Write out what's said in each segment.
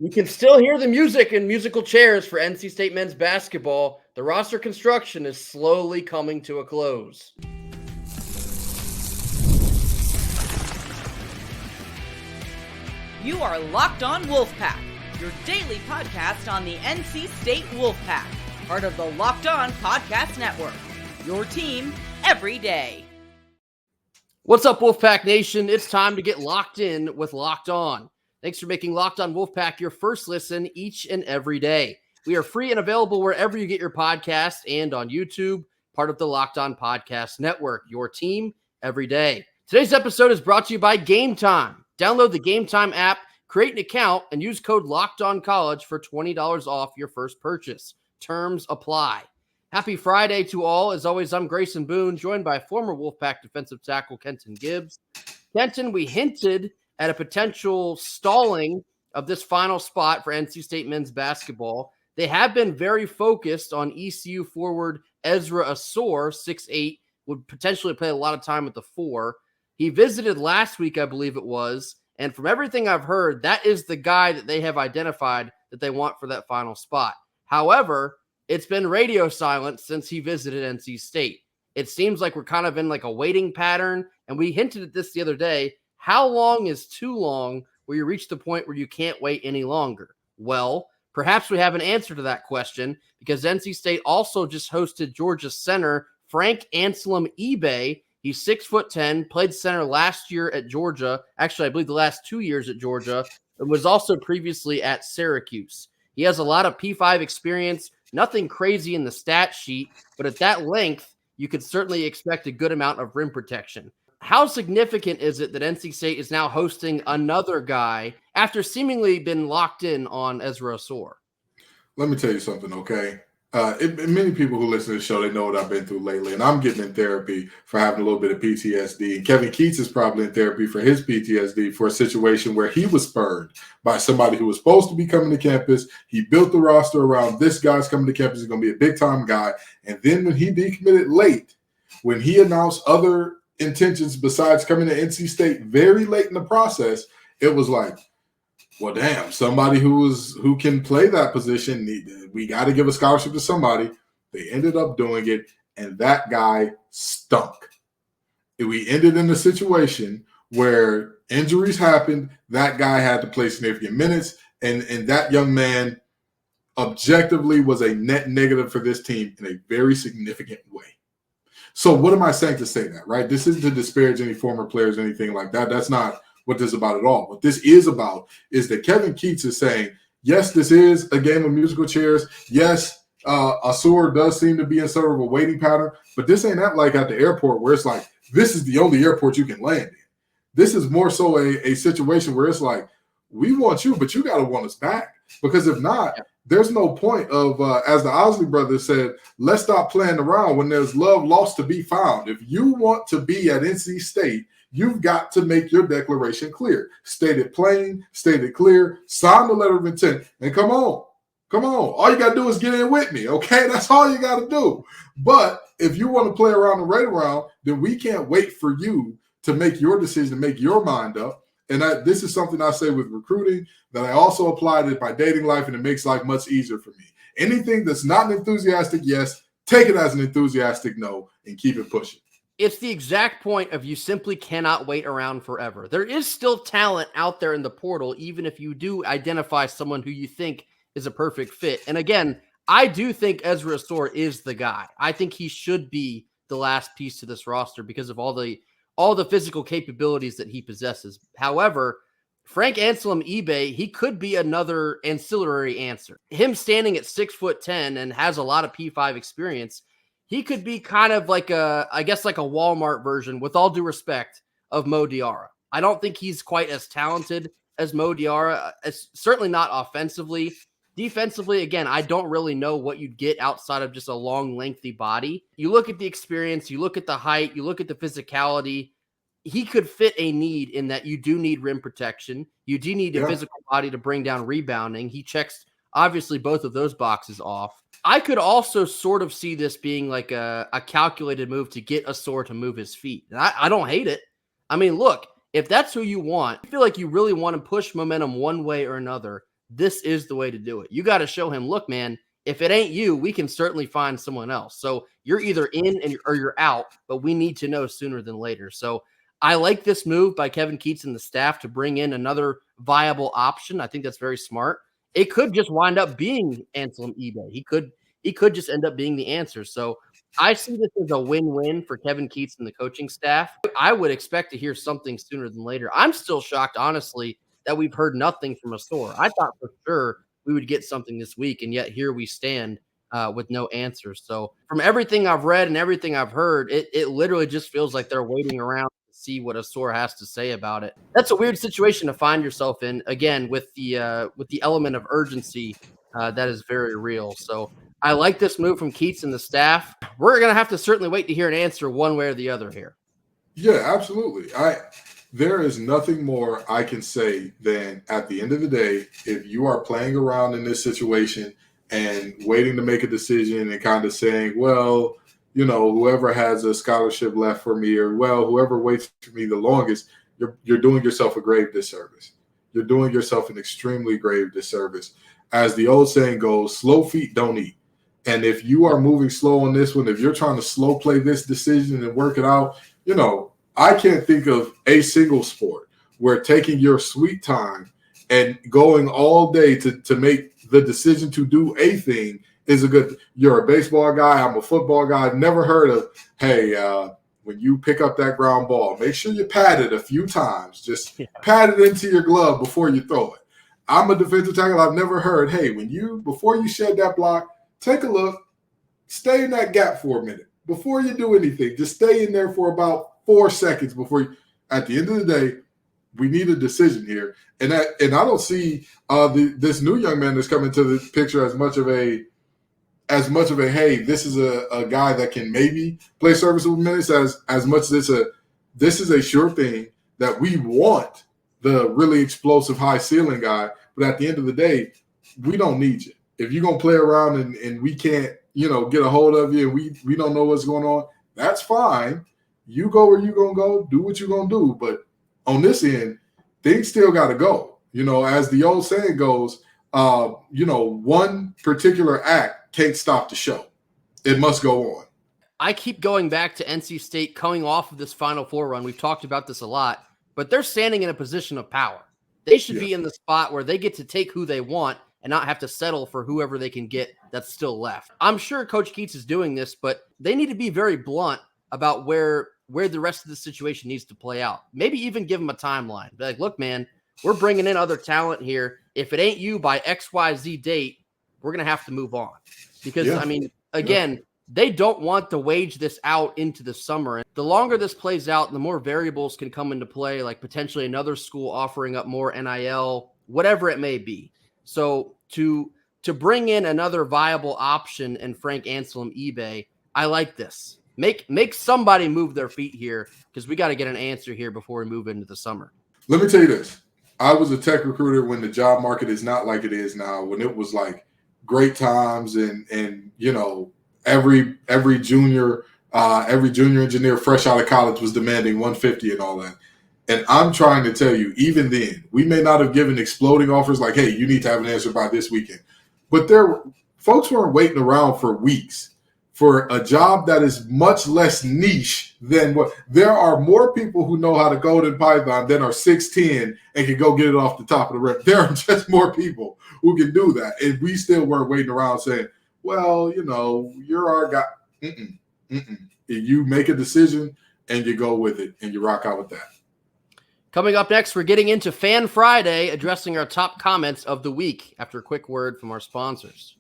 You can still hear the music and musical chairs for NC State men's basketball. The roster construction is slowly coming to a close. You are Locked On Wolfpack, your daily podcast on the NC State Wolfpack, part of the Locked On Podcast Network, your team every day. What's up, Wolfpack Nation? It's time to get locked in with Locked On. Thanks for making Locked On Wolfpack your first listen each and every day. We are free and available wherever you get your podcast and on YouTube, part of the Locked On Podcast Network, your team every day. Today's episode is brought to you by Gametime. Download the Gametime app, create an account, and use code LOCKEDONCollege for $20 off your first purchase. Terms apply. Happy Friday to all. As always, I'm Grayson Boone, joined by former Wolfpack defensive tackle Kenton Gibbs. Kenton, we hinted at a potential stalling of this final spot for NC State men's basketball. They have been very focused on ECU forward Ezra Ausar, 6'8", would potentially play a lot of time at the 4. He visited last week, I believe it was, and from everything I've heard, that is the guy that they have identified that they want for that final spot. However, it's been radio silence since he visited NC State. It seems like we're kind of in like a waiting pattern, and we hinted at this the other day. How long is too long where you reach the point where you can't wait any longer? Well, perhaps we have an answer to that question because NC State also just hosted Georgia Center Frank Anselem-Ibe. He's 6'10", played center last year at Georgia. Actually, I believe the last 2 years at Georgia, and was also previously at Syracuse. He has a lot of P5 experience, nothing crazy in the stat sheet, but at that length, you could certainly expect a good amount of rim protection. How significant is it that NC State is now hosting another guy after seemingly been locked in on Ezra Ausar? Let me tell you something, okay? Many people who listen to the show, they know what I've been through lately, and I'm getting in therapy for having a little bit of PTSD. And Kevin Keatts is probably in therapy for his PTSD for a situation where he was spurned by somebody who was supposed to be coming to campus. He built the roster around this guy's coming to campus. He's going to be a big-time guy. And then when he decommitted late, when he announced other intentions besides coming to NC State very late in the process, it was like, well, damn, somebody who can play that position, we got to give a scholarship to somebody. They ended up doing it, and that guy stunk. We ended in a situation where injuries happened. That guy had to play significant minutes, and that young man objectively was a net negative for this team in a very significant way. So what am I saying to say that, right? This isn't to disparage any former players or anything like that. That's not what this is about at all. What this is about is that Kevin Keatts is saying, yes, this is a game of musical chairs. Yes, Ausar does seem to be in sort of a waiting pattern, but this ain't that like at the airport where it's like, this is the only airport you can land in. This is more so a situation where it's like, we want you, but you got to want us back. Because if not, there's no point of, as the Osley brothers said, let's stop playing around when there's love lost to be found. If you want to be at NC State, you've got to make your declaration clear. State it plain, state it clear, sign the letter of intent, and come on. All you got to do is get in with me, okay? That's all you got to do. But if you want to play around and right around, then we can't wait for you to make your decision, make your mind up. And this is something I say with recruiting that I also apply to my dating life, and it makes life much easier for me. Anything that's not an enthusiastic yes, take it as an enthusiastic no, and keep it pushing. It's the exact point of you simply cannot wait around forever. There is still talent out there in the portal, even if you do identify someone who you think is a perfect fit. And again, I do think Ezra Ausar is the guy. I think he should be the last piece to this roster because of all the physical capabilities that he possesses. However, Frank Anselem-Ibe, he could be another ancillary answer. Him standing at 6'10" and has a lot of P5 experience, he could be kind of like a Walmart version, with all due respect, of Mo Diarra. I don't think he's quite as talented as Mo Diarra, certainly not offensively. Defensively, again, I don't really know what you'd get outside of just a long, lengthy body. You look at the experience, you look at the height, you look at the physicality. He could fit a need in that you do need rim protection. You do need a physical body to bring down rebounding. He checks, obviously, both of those boxes off. I could also sort of see this being like a calculated move to get Ausar to move his feet. And I don't hate it. I mean, look, if that's who you want, I feel like you really want to push momentum one way or another. this is the way to do it. You got to show him, look, man, if it ain't you, we can certainly find someone else. So you're either in or you're out, but we need to know sooner than later. So I like this move by Kevin Keatts and the staff to bring in another viable option. I think that's very smart. It could just wind up being Anselem-Ibe. He could just end up being the answer. So I see this as a win-win for Kevin Keatts and the coaching staff. I would expect to hear something sooner than later. I'm still shocked, honestly, that we've heard nothing from Ausar. I thought for sure we would get something this week, and yet here we stand with no answers. So from everything I've read and everything I've heard, it literally just feels like they're waiting around to see what Ausar has to say about it. That's a weird situation to find yourself in, again, with the element of urgency that is very real. So I like this move from Keatts and the staff. We're going to have to certainly wait to hear an answer one way or the other here. Yeah, absolutely. There is nothing more I can say than at the end of the day, if you are playing around in this situation and waiting to make a decision and kind of saying, well, whoever has a scholarship left for me, or, well, whoever waits for me the longest, you're doing yourself a grave disservice. You're doing yourself an extremely grave disservice. As the old saying goes, slow feet don't eat. And if you are moving slow on this one, if you're trying to slow play this decision and work it out, I can't think of a single sport where taking your sweet time and going all day to make the decision to do a thing is a good. You're a baseball guy. I'm a football guy. I've never heard of, hey, when you pick up that ground ball, make sure you pat it a few times. Just pat it into your glove before you throw it. I'm a defensive tackle. I've never heard, hey, before you shed that block, take a look, stay in that gap for a minute. Before you do anything, just stay in there for about 4 seconds before you. At the end of the day, we need a decision here. And I don't see this new young man that's coming to the picture as much of a hey, this is a guy that can maybe play serviceable minutes as much as this is a sure thing that we want the really explosive high ceiling guy. But at the end of the day, we don't need you. If you're gonna play around and we can't, get a hold of you and we don't know what's going on, that's fine. You go where you're going to go, do what you're going to do. But on this end, things still got to go. As the old saying goes, one particular act can't stop the show. It must go on. I keep going back to NC State coming off of this Final Four run. We've talked about this a lot, but they're standing in a position of power. They should be in the spot where they get to take who they want and not have to settle for whoever they can get that's still left. I'm sure Coach Keatts is doing this, but they need to be very blunt about where the rest of the situation needs to play out. Maybe even give them a timeline. Be like, look, man, we're bringing in other talent here. If it ain't you by XYZ date, we're going to have to move on. Because, they don't want to wage this out into the summer. And the longer this plays out, the more variables can come into play, like potentially another school offering up more NIL, whatever it may be. So to bring in another viable option in Frank Anselem-Ibe, I like this. Make somebody move their feet here, because we got to get an answer here before we move into the summer. Let me tell you this. I was a tech recruiter when the job market is not like it is now, when it was like great times and every junior engineer fresh out of college was demanding 150 and all that. And I'm trying to tell you, even then, we may not have given exploding offers like, hey, you need to have an answer by this weekend. But folks weren't waiting around for weeks for a job that is much less niche than what there are more people who know how to code in Python than are 6'10" and can go get it off the top of the rip. There are just more people who can do that. And we still weren't waiting around saying, well, you're our guy. You make a decision and you go with it and you rock out with that. Coming up next, we're getting into Fan Friday, addressing our top comments of the week after a quick word from our sponsors.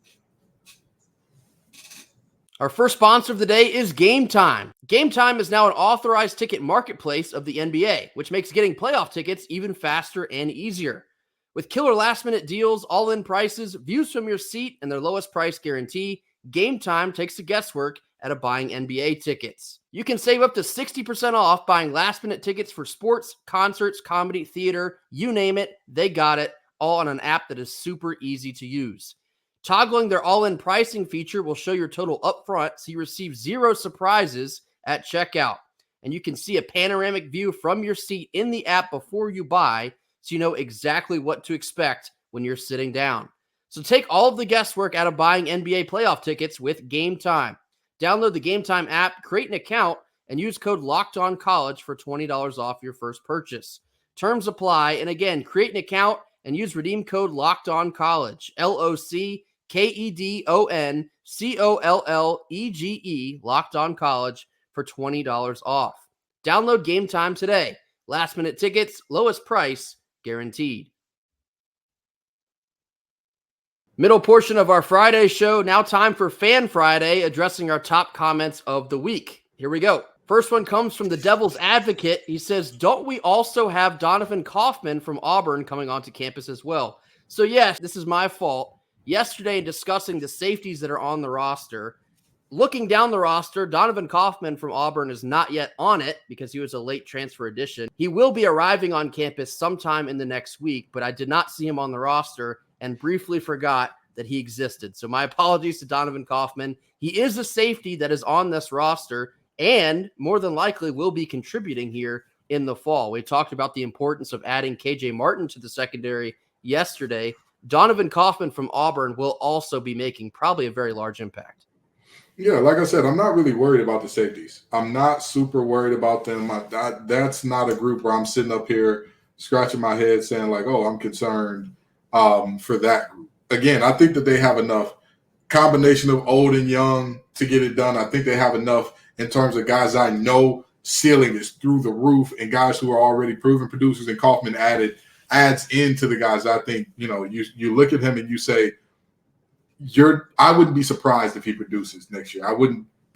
Our first sponsor of the day is Gametime. Gametime is now an authorized ticket marketplace of the NBA, which makes getting playoff tickets even faster and easier. With killer last-minute deals, all-in prices, views from your seat, and their lowest price guarantee, Gametime takes the guesswork out of buying NBA tickets. You can save up to 60% off buying last-minute tickets for sports, concerts, comedy, theater, you name it, they got it, all on an app that is super easy to use. Toggling their all-in pricing feature will show your total upfront, so you receive zero surprises at checkout. And you can see a panoramic view from your seat in the app before you buy, so you know exactly what to expect when you're sitting down. So take all of the guesswork out of buying NBA playoff tickets with Gametime. Download the Gametime app, create an account, and use code LOCKEDONCollege for $20 off your first purchase. Terms apply. And again, create an account and use redeem code LOCKEDONCollege, LOCKEDONCOLLEGE, Locked On College, for $20 off. Download Gametime today. Last minute tickets, lowest price, guaranteed. Middle portion of our Friday show. Now time for Fan Friday, addressing our top comments of the week. Here we go. First one comes from the Devil's Advocate. He says, don't we also have Donovan Kaufman from Auburn coming onto campus as well? So yes, this is my fault. Yesterday, discussing the safeties that are on the roster, looking down the roster, Donovan Kaufman from Auburn is not yet on it because he was a late transfer addition. He will be arriving on campus sometime in the next week, but I did not see him on the roster and briefly forgot that he existed. So my apologies to Donovan Kaufman. He is a safety that is on this roster and more than likely will be contributing here in the fall. We talked about the importance of adding KJ Martin to the secondary yesterday. Donovan Kaufman from Auburn will also be making probably a very large impact. Yeah, like I said, I'm not really worried about the safeties. I'm not super worried about them. That's not a group where I'm sitting up here scratching my head saying like, oh, I'm concerned for that group. Again, I think that they have enough combination of old and young to get it done. I think they have enough in terms of guys I know ceiling is through the roof and guys who are already proven producers, and Kaufman adds into the guys. I think, you look at him and you say, I wouldn't be surprised if he produces next year.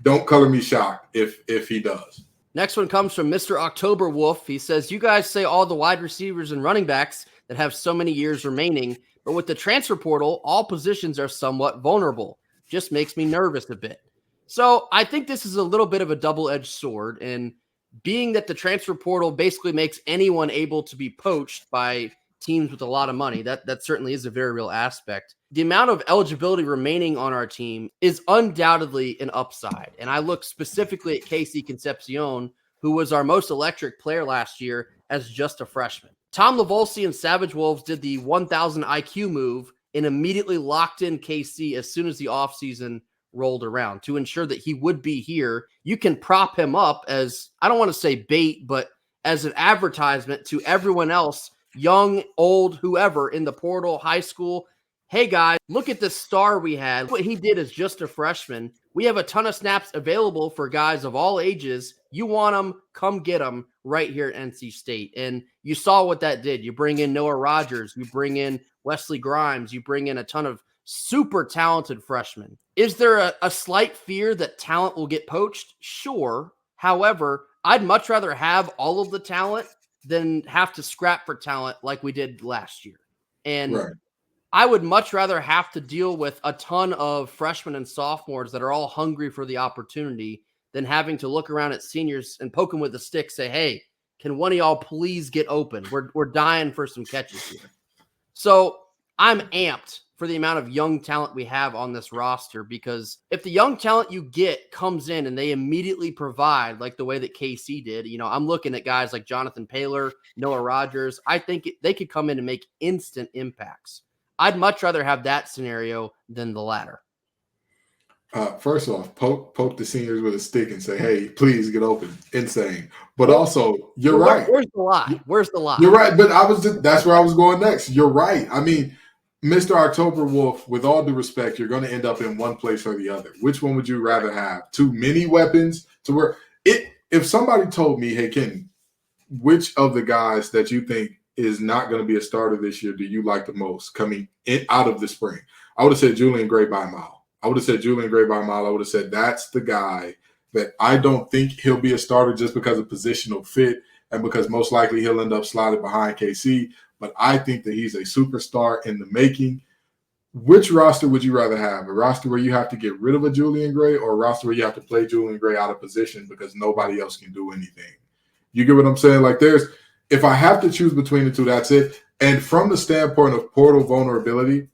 Don't color me shocked if he does. Next one comes from Mr. October Wolf. He says, you guys say all the wide receivers and running backs that have so many years remaining, but with the transfer portal, all positions are somewhat vulnerable. Just makes me nervous a bit. So I think this is a little bit of a double-edged sword, and being that the transfer portal basically makes anyone able to be poached by teams with a lot of money, that certainly is a very real aspect. The amount of eligibility remaining on our team is undoubtedly an upside. And I look specifically at Casey Concepcion, who was our most electric player last year as just a freshman. Tom Lavolsi and Savage Wolves did the 1,000 IQ move and immediately locked in KC as soon as the offseason rolled around to ensure that he would be here. You can prop him up as, I don't want to say bait, but as an advertisement to everyone else, young, old, whoever in the portal, high school. Hey guys, look at the star we had. What he did as just a freshman. We have a ton of snaps available for guys of all ages. You want them, come get them right here at NC State. And you saw what that did. You bring in Noah Rogers, you bring in Wesley Grimes, you bring in a ton of super talented freshmen. Is there a slight fear that talent will get poached? Sure. However, I'd much rather have all of the talent than have to scrap for talent like we did last year. And right. I would much rather have to deal with a ton of freshmen and sophomores that are all hungry for the opportunity than having to look around at seniors and poke them with a stick, say, hey, can one of y'all please get open? We're dying for some catches here. So I'm amped for the amount of young talent we have on this roster, because if the young talent you get comes in and they immediately provide like the way that KC did, I'm looking at guys like Jonathan Paylor, Noah Rogers. I think they could come in and make instant impacts. I'd much rather have that scenario than the latter. First off, poke the seniors with a stick and say, hey, please get open. Insane. But also, you're right. Where's the lie? Where's the lie? You're right. But that's where I was going next. You're right. I mean, Mr. October Wolf, with all due respect, you're going to end up in one place or the other. Which one would you rather have? Too many weapons to where if somebody told me, hey, Kenny, which of the guys that you think is not going to be a starter this year do you like the most coming out of the spring? I would have said Julian Gray by a mile. I would have said that's the guy that I don't think he'll be a starter just because of positional fit and because most likely he'll end up slotted behind KC. But I think that he's a superstar in the making. Which roster would you rather have? A roster where you have to get rid of a Julian Gray, or a roster where you have to play Julian Gray out of position because nobody else can do anything? You get what I'm saying? Like if I have to choose between the two, that's it. And from the standpoint of portal vulnerability,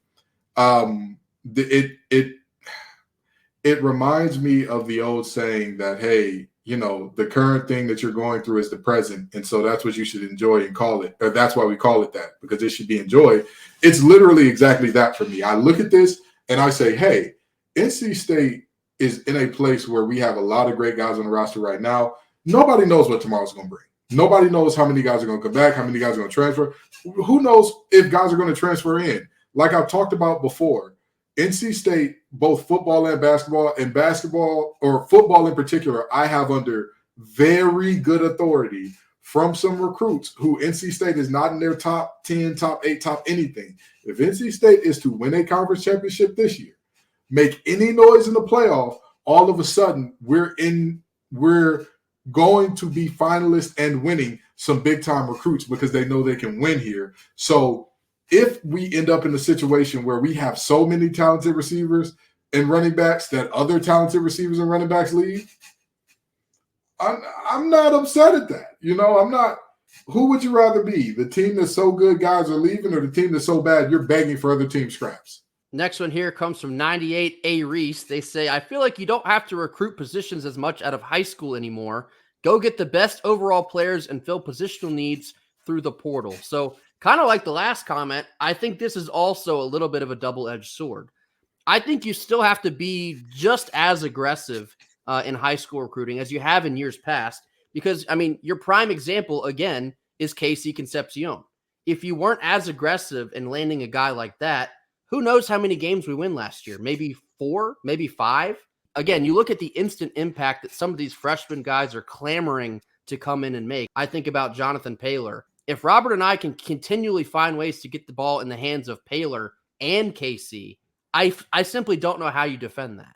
it reminds me of the old saying that, hey, the current thing that you're going through is the present. And so that's what you should enjoy and call it. Or that's why we call it that, because it should be enjoyed. It's literally exactly that for me. I look at this and I say, hey, NC State is in a place where we have a lot of great guys on the roster right now. Nobody knows what tomorrow's going to bring. Nobody knows how many guys are going to come back, how many guys are going to transfer. Who knows if guys are going to transfer in? Like I've talked about before, NC State, both football and basketball, or football in particular, I have under very good authority from some recruits who NC State is not in their top 10, top 8, top anything. If NC State is to win a conference championship this year, make any noise in the playoff, all of a sudden we're going to be finalists and winning some big-time recruits because they know they can win here. So if we end up in a situation where we have so many talented receivers and running backs that other talented receivers and running backs leave, I'm not upset at that. I'm not. Who would you rather be? The team that's so good guys are leaving, or the team that's so bad you're begging for other team scraps? Next one here comes from 98 A Reese. They say, I feel like you don't have to recruit positions as much out of high school anymore. Go get the best overall players and fill positional needs through the portal. So kind of like the last comment, I think this is also a little bit of a double-edged sword. I think you still have to be just as aggressive in high school recruiting as you have in years past, because, your prime example, again, is Casey Concepcion. If you weren't as aggressive in landing a guy like that, who knows how many games we win last year? Maybe 4, maybe 5. Again, you look at the instant impact that some of these freshman guys are clamoring to come in and make. I think about Jonathan Paylor. If Robert and I can continually find ways to get the ball in the hands of Paylor and KC, I simply don't know how you defend that.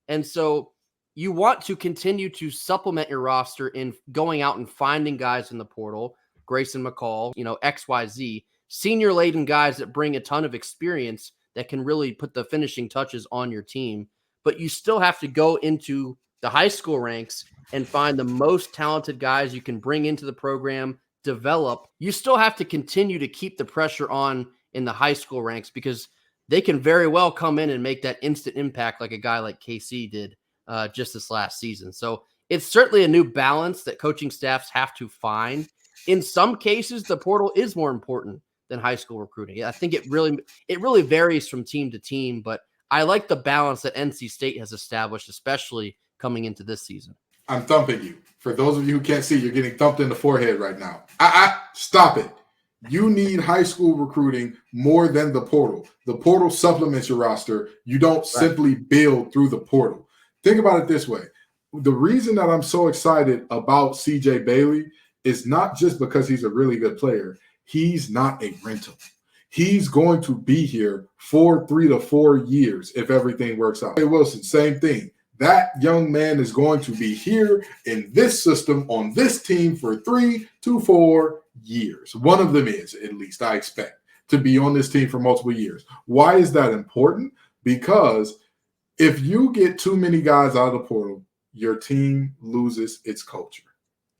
And so you want to continue to supplement your roster in going out and finding guys in the portal, Grayson McCall, XYZ, senior-laden guys that bring a ton of experience that can really put the finishing touches on your team. But you still have to go into the high school ranks and find the most talented guys you can bring into the program, develop. You still have to continue to keep the pressure on in the high school ranks, because they can very well come in and make that instant impact like a guy like KC did just this last season. So it's certainly a new balance that coaching staffs have to find. In some cases, the portal is more important than high school recruiting. I think it really varies from team to team, but I like the balance that NC State has established, especially coming into this season. I'm thumping you. For those of you who can't see, you're getting thumped in the forehead right now. Stop it. You need high school recruiting more than the portal. The portal supplements your roster. You don't simply build through the portal. Think about it this way. The reason that I'm so excited about CJ Bailey is not just because he's a really good player. He's not a rental. He's going to be here for 3 to 4 years if everything works out. Hey, Wilson, same thing. That young man is going to be here in this system on this team for 3 to 4 years. One of them is, at least I expect, to be on this team for multiple years. Why is that important? Because if you get too many guys out of the portal, your team loses its culture.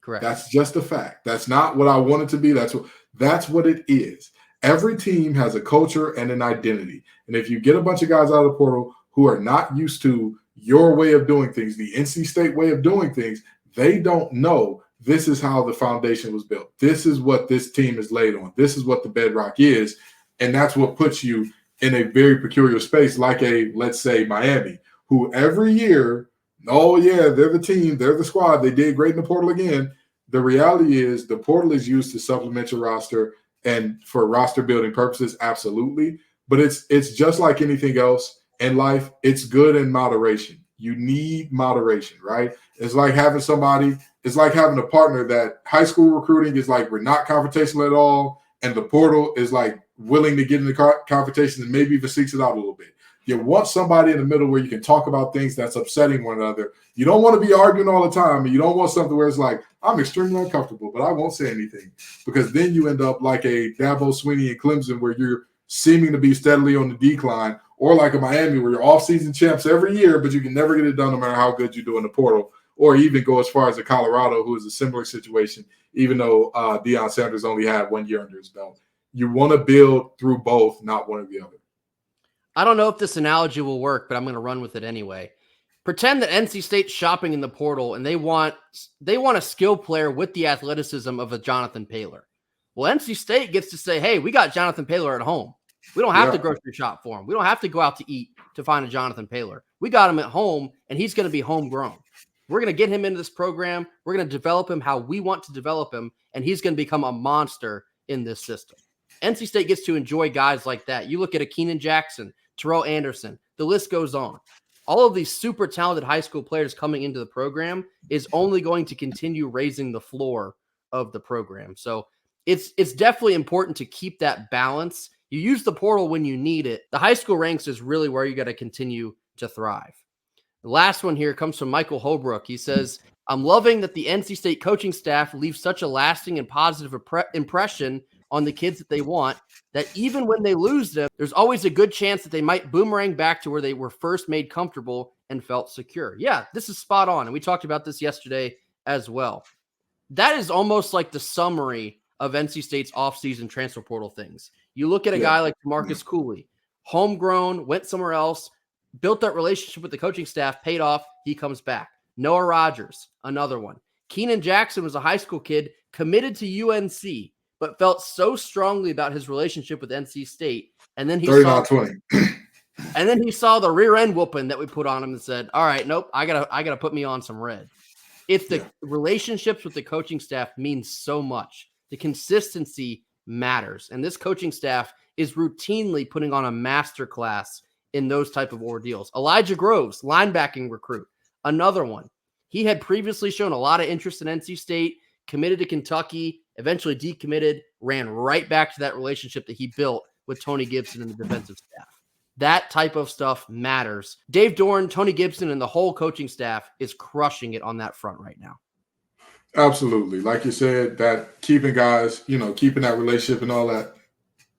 Correct. That's just a fact. That's not what I want it to be. That's what it is. Every team has a culture and an identity. And if you get a bunch of guys out of the portal who are not used to your way of doing things, the NC State way of doing things, they don't know this is how the foundation was built. This is what this team is laid on. This is what the bedrock is. And that's what puts you in a very peculiar space, like let's say, Miami, who every year, oh, yeah, they're the team, they're the squad, they did great in the portal again. The reality is the portal is used to supplement your roster and for roster building purposes, absolutely. But it's just like anything else in life. It's good in moderation. You need moderation, right? It's like having a partner that high school recruiting is like we're not confrontational at all, and the portal is like willing to get in the confrontation and maybe even seeks it out a little bit. You want somebody in the middle where you can talk about things that's upsetting one another. You don't want to be arguing all the time, and you don't want something where it's like, I'm extremely uncomfortable, but I won't say anything, because then you end up like a Dabo Swinney and Clemson where you're seeming to be steadily on the decline, or like a Miami where you're off-season champs every year, but you can never get it done no matter how good you do in the portal, or even go as far as a Colorado, who is a similar situation, even though Deion Sanders only had 1 year under his belt. You want to build through both, not one or the other. I don't know if this analogy will work, but I'm going to run with it anyway. Pretend that NC State's shopping in the portal and they want a skill player with the athleticism of a Jonathan Paylor. Well, NC State gets to say, hey, we got Jonathan Paylor at home. We don't have to grocery shop for him. We don't have to go out to eat to find a Jonathan Paylor. We got him at home, and he's going to be homegrown. We're going to get him into this program. We're going to develop him how we want to develop him, and he's going to become a monster in this system. NC State gets to enjoy guys like that. You look at a Keenan Jackson, Terrell Anderson, the list goes on. All of these super talented high school players coming into the program is only going to continue raising the floor of the program. So it's definitely important to keep that balance. You use the portal when you need it. The high school ranks is really where you got to continue to thrive. The last one here comes from Michael Holbrook. He says, I'm loving that the NC State coaching staff leaves such a lasting and positive impression on the kids that they want, that even when they lose them, there's always a good chance that they might boomerang back to where they were first made comfortable and felt secure. Yeah, this is spot on. And we talked about this yesterday as well. That is almost like the summary of NC State's offseason transfer portal things. You look at a guy like Marcus Cooley, homegrown, went somewhere else, built that relationship with the coaching staff, paid off, he comes back. Noah Rogers, another one. Keenan Jackson was a high school kid committed to UNC, but felt so strongly about his relationship with NC State. And then he saw the rear end whooping that we put on him and said, all right, nope, I gotta put me on some red. It's the relationships with the coaching staff means so much. The consistency matters. And this coaching staff is routinely putting on a masterclass in those type of ordeals. Elijah Groves, linebacking recruit, another one. He had previously shown a lot of interest in NC State, committed to Kentucky, eventually decommitted, ran right back to that relationship that he built with Tony Gibson and the defensive staff. That type of stuff matters. Dave Dorn, Tony Gibson, and the whole coaching staff is crushing it on that front right now. Absolutely. Like you said, that keeping guys, keeping that relationship and all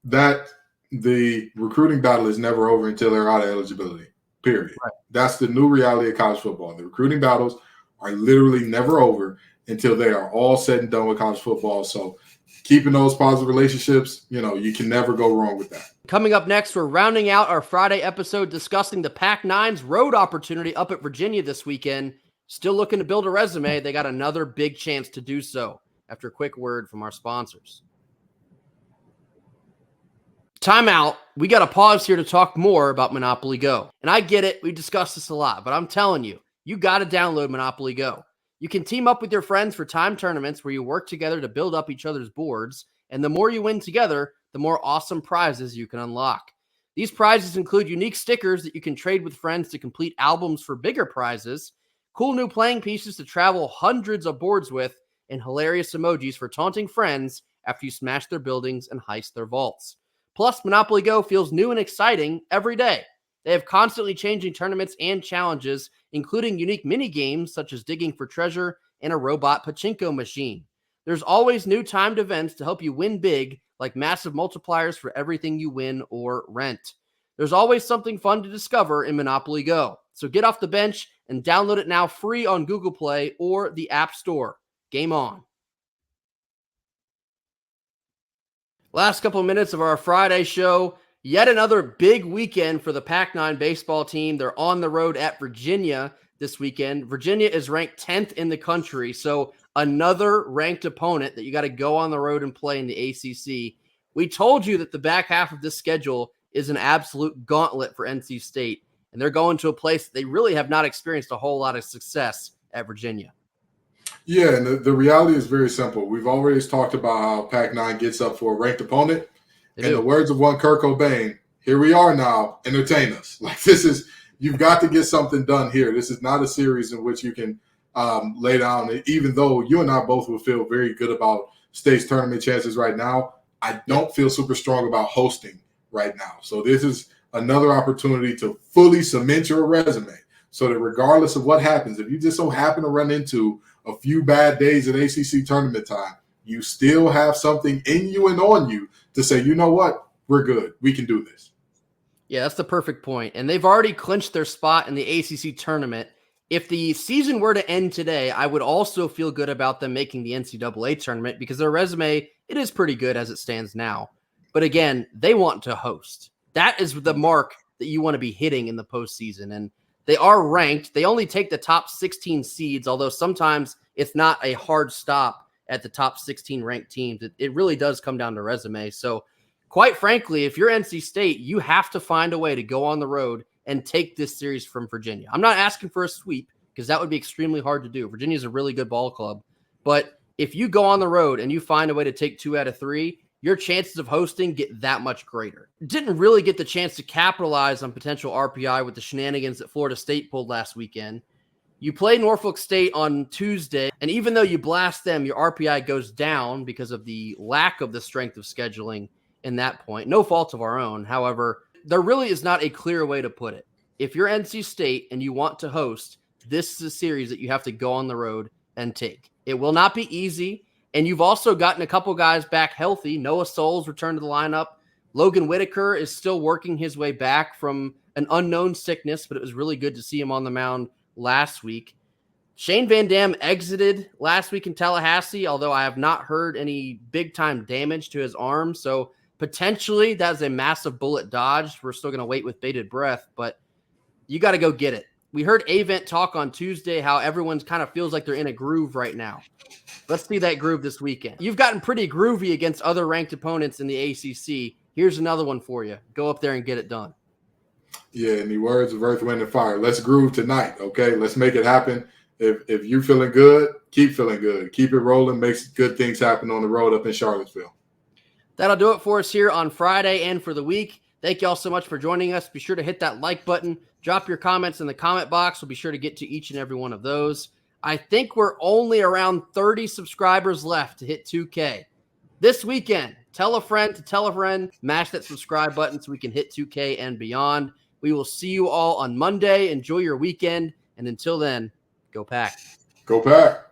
that the recruiting battle is never over until they're out of eligibility, period. Right. That's the new reality of college football. The recruiting battles are literally never over until they are all said and done with college football. So keeping those positive relationships, you can never go wrong with that. Coming up next, we're rounding out our Friday episode discussing the Pac-9's road opportunity up at Virginia this weekend. Still looking to build a resume. They got another big chance to do so after a quick word from our sponsors. Timeout. We got to pause here to talk more about Monopoly Go. And I get it. We discussed this a lot, but I'm telling you, you got to download Monopoly Go. You can team up with your friends for time tournaments where you work together to build up each other's boards. And the more you win together, the more awesome prizes you can unlock. These prizes include unique stickers that you can trade with friends to complete albums for bigger prizes, cool new playing pieces to travel hundreds of boards with, and hilarious emojis for taunting friends after you smash their buildings and heist their vaults. Plus, Monopoly Go feels new and exciting every day. They have constantly changing tournaments and challenges, including unique mini games such as digging for treasure and a robot pachinko machine. There's always new timed events to help you win big, like massive multipliers for everything you win or rent. There's always something fun to discover in Monopoly Go. So get off the bench and download it now free on Google Play or the App Store. Game on. Last couple of minutes of our Friday show. Yet another big weekend for the Pac-9 baseball team. They're on the road at Virginia this weekend. Virginia is ranked 10th in the country, so another ranked opponent that you got to go on the road and play in the ACC. We told you that the back half of this schedule is an absolute gauntlet for NC State, and they're going to a place that they really have not experienced a whole lot of success at Virginia. Yeah, and the reality is very simple. We've always talked about how Pac-9 gets up for a ranked opponent. In the words of one Kurt Cobain, here we are now, entertain us. Like you've got to get something done here. This is not a series in which you can lay down. Even though you and I both will feel very good about state's tournament chances right now, I don't feel super strong about hosting right now. So this is another opportunity to fully cement your resume so that regardless of what happens, if you just so happen to run into a few bad days at ACC tournament time, you still have something in you and on you to say, you know what, we're good. We can do this. Yeah, that's the perfect point. And they've already clinched their spot in the ACC tournament. If the season were to end today, I would also feel good about them making the NCAA tournament because their resume, it is pretty good as it stands now. But again, they want to host. That is the mark that you want to be hitting in the postseason. And They are ranked. They only take the top 16 seeds, although sometimes it's not a hard stop at the top 16 ranked teams. It really does come down to resume. So quite frankly, if you're NC State, you have to find a way to go on the road and take this series from Virginia. I'm not asking for a sweep because that would be extremely hard to do. Virginia is a really good ball club. But if you go on the road and you find a way to take 2 out of 3, your chances of hosting get that much greater. Didn't really get the chance to capitalize on potential RPI with the shenanigans that Florida State pulled last weekend. You play Norfolk State on Tuesday, and even though you blast them, your RPI goes down because of the lack of the strength of scheduling in that point. No fault of our own. However, there really is not a clear way to put it. If you're NC State and you want to host, this is a series that you have to go on the road and take. It will not be easy. And you've also gotten a couple guys back healthy. Noah Souls returned to the lineup. Logan Whitaker is still working his way back from an unknown sickness, but it was really good to see him on the mound last week. Shane Van Dam exited last week in Tallahassee, although I have not heard any big-time damage to his arm. So potentially that's a massive bullet dodged. We're still going to wait with bated breath, but you got to go get it. We heard Avent talk on Tuesday how everyone's kind of feels like they're in a groove right now. Let's see that groove this weekend. You've gotten pretty groovy against other ranked opponents in the ACC. Here's another one for you. Go up there and get it done. Yeah, in the words of Earth, Wind, and Fire, let's groove tonight, okay? Let's make it happen. If you're feeling good, keep feeling good. Keep it rolling. Makes good things happen on the road up in Charlottesville. That'll do it for us here on Friday and for the week. Thank you all so much for joining us. Be sure to hit that like button. Drop your comments in the comment box. We'll be sure to get to each and every one of those. I think we're only around 30 subscribers left to hit 2K. This weekend, tell a friend to tell a friend, mash that subscribe button so we can hit 2K and beyond. We will see you all on Monday. Enjoy your weekend. And until then, go Pack. Go Pack.